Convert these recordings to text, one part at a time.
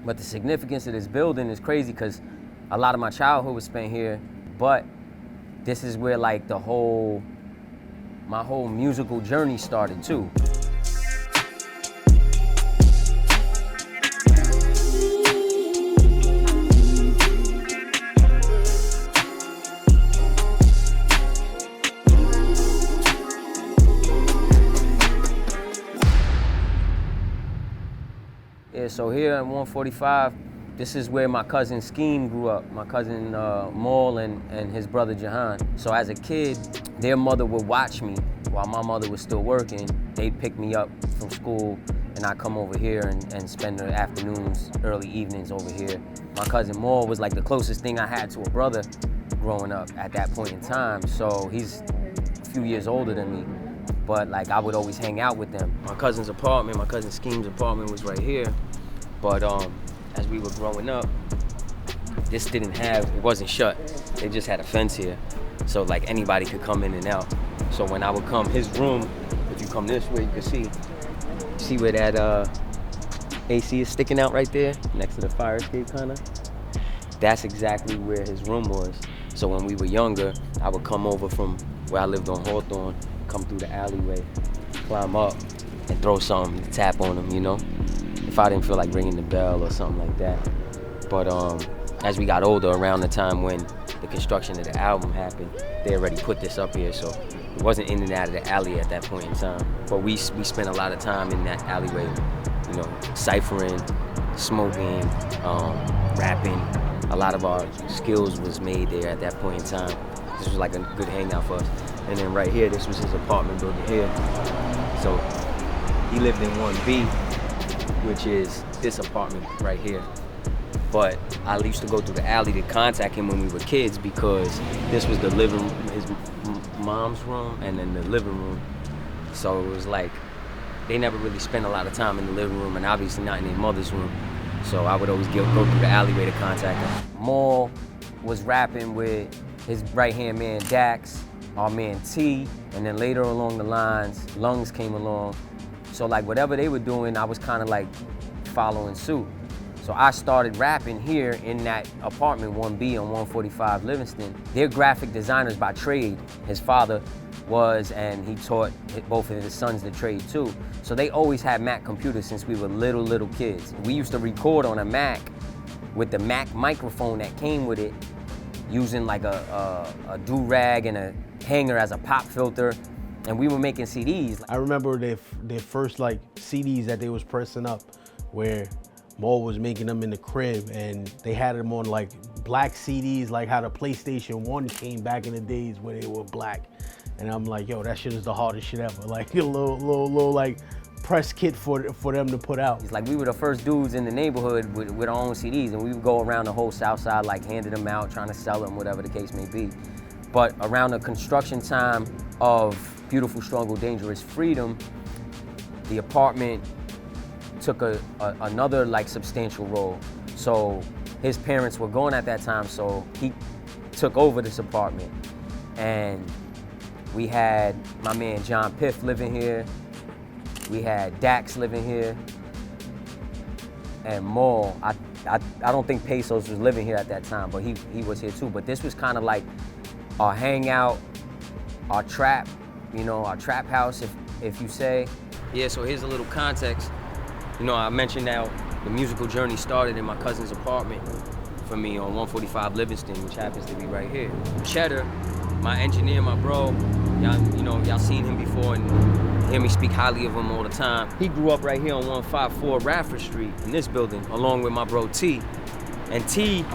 But the significance of this building is crazy because a lot of my childhood was spent here, but this is where like my whole musical journey started too. Yeah, so here at 145, this is where my cousin Scheme grew up, my cousin Maul and his brother Jahan. So as a kid, their mother would watch me while my mother was still working. They'd pick me up from school and I'd come over here and spend the afternoons, early evenings over here. My cousin Maul was like the closest thing I had to a brother growing up at that point in time. So he's a few years older than me. But like I would always hang out with them. My cousin's apartment, my cousin Scheme's apartment was right here. But as we were growing up, it wasn't shut. They just had a fence here. So like anybody could come in and out. So when I would come, his room, if you come this way, you can see where that AC is sticking out right there, next to the fire escape kinda. That's exactly where his room was. So when we were younger, I would come over from where I lived on Hawthorne, come through the alleyway, climb up, and throw something, tap on him, you know? If I didn't feel like ringing the bell or something like that. But as we got older, around the time when the construction of the album happened, they already put this up here, so it wasn't in and out of the alley at that point in time. But we spent a lot of time in that alleyway, you know, ciphering, smoking, rapping. A lot of our skills was made there at that point in time. This was like a good hangout for us. And then right here, this was his apartment building here. So he lived in 1B, which is this apartment right here. But I used to go through the alley to contact him when we were kids because this was the living room, his mom's room, and then the living room. So it was like, they never really spent a lot of time in the living room and obviously not in their mother's room. So I would always go through the alleyway to contact him. Maul was rapping with his right-hand man, Dax, our man T, and then later along the lines, Lungs came along. So like whatever they were doing, I was kind of like following suit. So I started rapping here in that apartment 1B on 145 Livingston. They're graphic designers by trade. His father was, and he taught both of his sons the trade too. So they always had Mac computers since we were little kids. We used to record on a Mac with the Mac microphone that came with it, using like a do-rag and a hanger as a pop filter. And we were making CDs. I remember their first like CDs that they was pressing up where Maul was making them in the crib and they had them on like black CDs, like how the PlayStation 1 came back in the days where they were black. And I'm like, yo, that shit is the hardest shit ever. Like a little like press kit for them to put out. It's like we were the first dudes in the neighborhood with our own CDs, and we would go around the whole South Side like handing them out, trying to sell them, whatever the case may be. But around the construction time of Beautiful, Struggle, Dangerous, Freedom, the apartment took another like substantial role. So his parents were gone at that time, so he took over this apartment. And we had my man John Piff living here. We had Dax living here. And Maul, I don't think Pesos was living here at that time, but he was here too. But this was kind of like our hangout, our trap, you know, our trap house, if you say. Yeah, so here's a little context. You know, I mentioned how the musical journey started in my cousin's apartment for me on 145 Livingston, which happens to be right here. Cheddar, my engineer, my bro, y'all seen him before and hear me speak highly of him all the time. He grew up right here on 154 Radford Street in this building, along with my bro T. And T,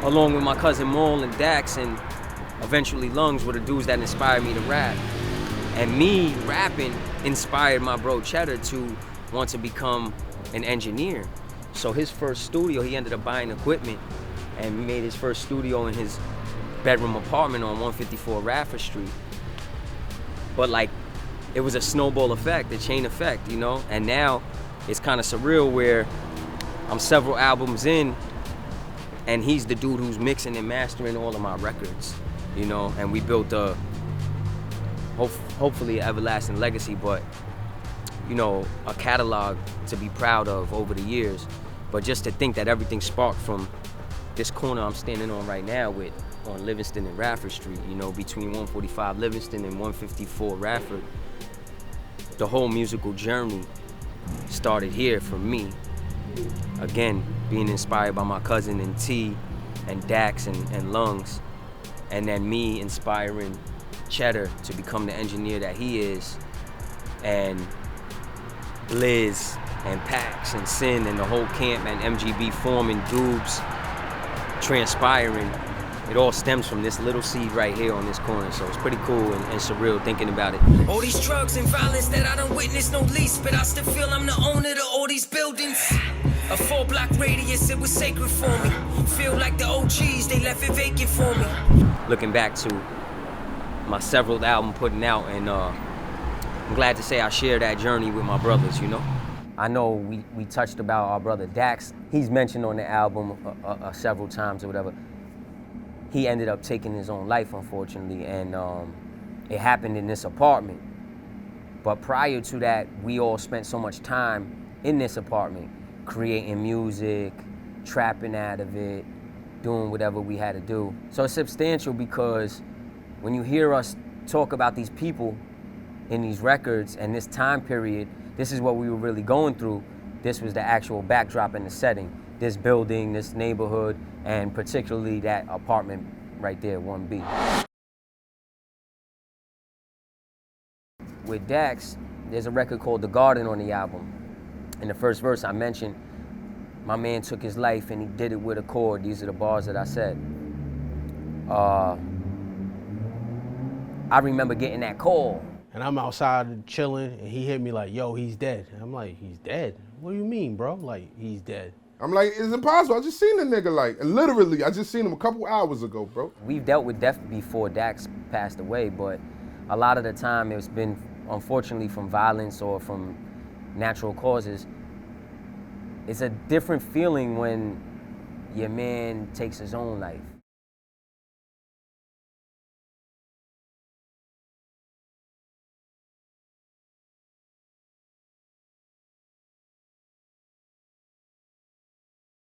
along with my cousin Maul and Dax and eventually Lungs, were the dudes that inspired me to rap. And me rapping inspired my bro Cheddar to want to become an engineer. So his first studio, he ended up buying equipment and made his first studio in his bedroom apartment on 154 Radford Street. But like, it was a snowball effect, a chain effect, you know? And now it's kind of surreal where I'm several albums in and he's the dude who's mixing and mastering all of my records, you know? And we built hopefully an everlasting legacy, but you know, a catalog to be proud of over the years. But just to think that everything sparked from this corner I'm standing on right now on Livingston and Radford Street, you know, between 145 Livingston and 154 Radford. The whole musical journey started here for me. Again, being inspired by my cousin and T and Dax and Lungs, and then me inspiring Cheddar to become the engineer that he is, and Blizz and Pax and Sin and the whole camp and MGB forming, Dubes transpiring. It all stems from this little seed right here on this corner, so it's pretty cool and surreal thinking about it. All these drugs and violence that I don't witness no least, but I still feel I'm the owner to all these buildings. A 4-block radius, it was sacred for me. Feel like the OGs, they left it vacant for me. Looking back to my several album putting out, and I'm glad to say I share that journey with my brothers, you know? I know we touched about our brother Dax. He's mentioned on the album several times or whatever. He ended up taking his own life, unfortunately, and it happened in this apartment. But prior to that, we all spent so much time in this apartment, creating music, trapping out of it, doing whatever we had to do. So it's substantial because when you hear us talk about these people in these records and this time period, this is what we were really going through. This was the actual backdrop and the setting. This building, this neighborhood, and particularly that apartment right there, 1B. With Dax, there's a record called The Garden on the album. In the first verse I mentioned, my man took his life and he did it with a chord. These are the bars that I said. I remember getting that call. And I'm outside chilling, and he hit me like, yo, he's dead. And I'm like, he's dead? What do you mean, bro? Like, he's dead. I'm like, it's impossible. I just seen the nigga like, literally, I just seen him a couple hours ago, bro. We've dealt with death before Dax passed away, but a lot of the time it's been, unfortunately, from violence or from natural causes. It's a different feeling when your man takes his own life.